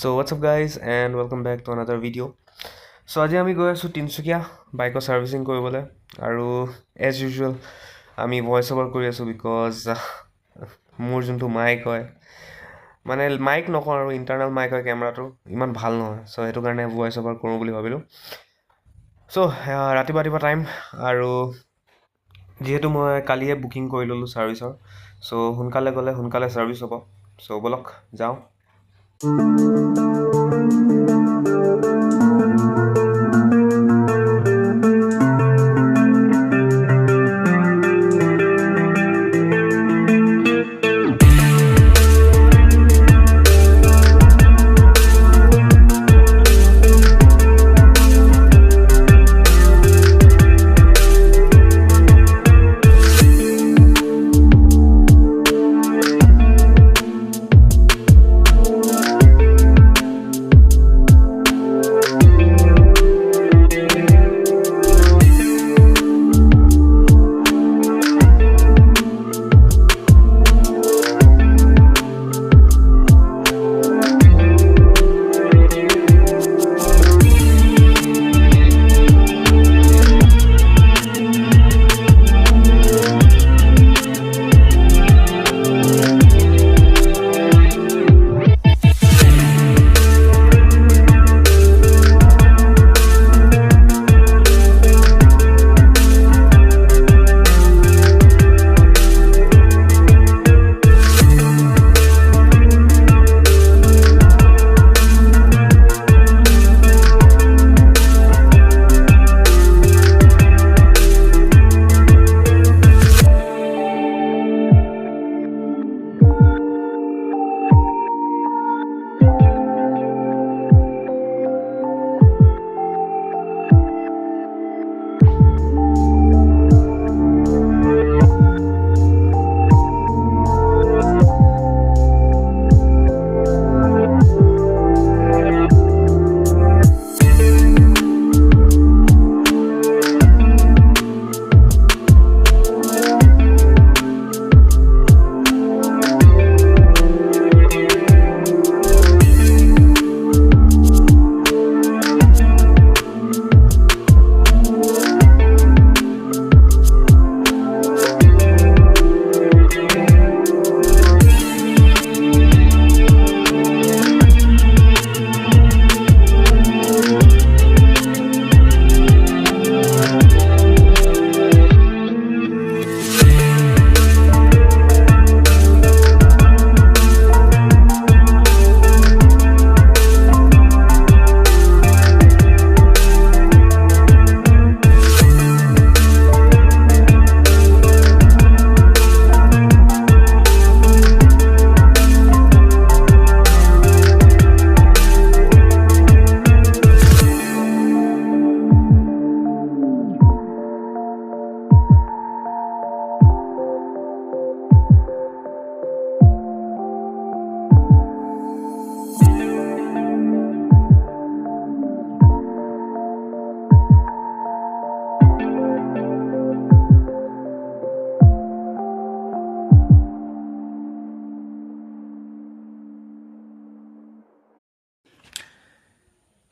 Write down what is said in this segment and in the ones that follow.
So what's up guys and welcome back to another video. So আজি আমি গৈ আছো তিনচুকীয়া বাইকৰ সাৰ্ভিসিং কৰিবলৈ আৰু as usual আমি ভয়েস ওভাৰ কৰি আছো because মোৰ যোনটো মাইক হয় মানে মাইক নকওঁ আৰু ইন্টাৰনাল মাইক হয় কেমেৰাটো ইমান ভাল নহয় সো হেতু কাৰণে ভয়েস ওভাৰ কৰোঁ বুলি ভাবিলো সো ৰাতিপুৱা টাইম আৰু যেহেতু মই কালিয়ে বুকিং কৰি ললো সাৰ্ভিসৰ সো সোনকালে গলে সোনকালে সাৰ্ভিস হ'ব সো বলক যাওঁ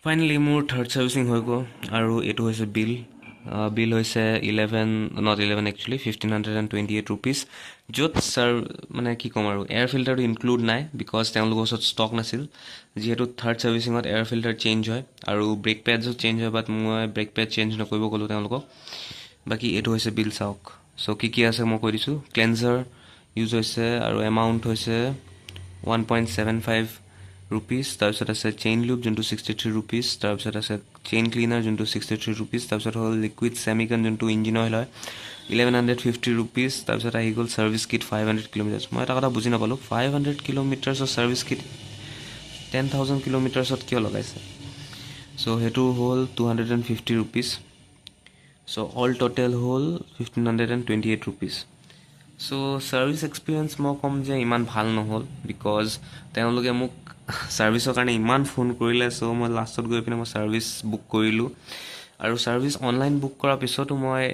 Finally, more third servicing হৈ গ'ল আৰু এটো হৈছে বিল হৈছে 11 not 11 actually 1528 rupees য'ত স্যাৰ মানে কি কম আৰু এয়াৰ ফিল্টাৰটো ইনক্লুড নাই বিকজ তেওঁলোকৰ ওচৰত ষ্টক নাছিল যেহেতু থাৰ্ড সাৰ্ভিসিঙত এয়াৰ ফিল্টাৰ চেঞ্জ হয় আৰু ব্ৰেক পেডছো চেঞ্জ হয় বাট মই ব্ৰেক পেড চেঞ্জ নকৰিব ক'লো তেওঁলোকক বাকি এটো হৈছে বিল চাওক সো কি আছে মই কৈ দিছো ক্লেনজাৰ ইউজ হৈছে আৰু এমাউন্ট হৈছে 1.75 rupees তাৰপিছত আছে চেইন লুপ যোনটো 63 rupees তাৰপিছত আছে চেইন ক্লিনাৰ যোনটো 63 rupees তাৰপিছত হ'ল লিকুইড সেমিকন যোনটো ইঞ্জিন অইল হয় 1150 rupees তাৰপিছত আহি গ'ল সাৰ্ভিস কিট 500 কিলোমিটাৰছ মই এটা কথা বুজি নাপালো 500 কিলোমিটাৰছৰ সাৰ্ভিস কিট 10000 কিলোমিটাৰছত কিয় লগাইছে সো হেতু হ'ল 250 rupees সো অল টোটাল হ'ল 1528 rupees সো সাৰ্ভিস এক্সপেৰিয়েন্স মই কম যে ইমান ভাল নহল বিকজ তেওঁলোকে মোক সাৰ্ভিসৰ কাৰণে ইমান ফোন কৰিলে সো মই লাষ্টত গৈ পিনে মই সাৰ্ভিস বুক কৰিলো আৰু সাৰ্ভিস অনলাইন বুক কৰাৰ পিছতো মই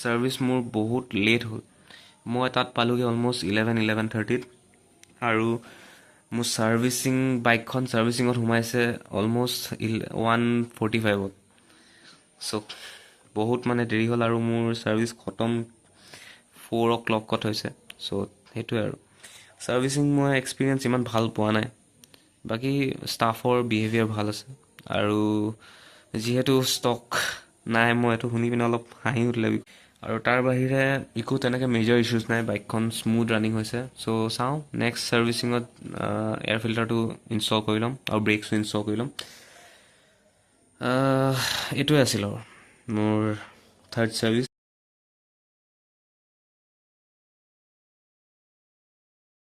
সাৰ্ভিস মোৰ বহুত লেট হ'ল মই তাত পালোগে অলমোস্ট 11:30 আৰু মোৰ ছাৰ্ভিচিং বাইকখন ছাৰ্ভিচিঙত সোমাইছে অলম'ষ্ট 145ত। চ' বহুত মানে দেৰি হ'ল আৰু মোৰ ছাৰ্ভিচ খতম 4 o'clockত হৈছে। চ' সেইটোৱে আৰু ছাৰ্ভিচিং মই এক্সপিৰিয়েঞ্চ ইমান ভাল পোৱা নাই। বাকী ষ্টাফৰ বিহেভিয়াৰ ভাল আছে আৰু যিহেতু ষ্টক নাই, মই এইটো শুনি পিনে অলপ হাঁহি উঠিলে। আৰু তাৰ বাহিৰে একো তেনেকৈ মেজৰ ইছ্যুজ নাই, বাইকখন স্মুথ ৰানিং হৈছে। চ' চাওঁ নেক্সট ছাৰ্ভিচিঙত এয়াৰ ফিল্টাৰটো ইনষ্টল কৰি ল'ম আৰু ব্ৰেকছো ইনষ্টল কৰি ল'ম। এইটোৱে আছিল আৰু মোৰ থাৰ্ড ছাৰ্ভিচ।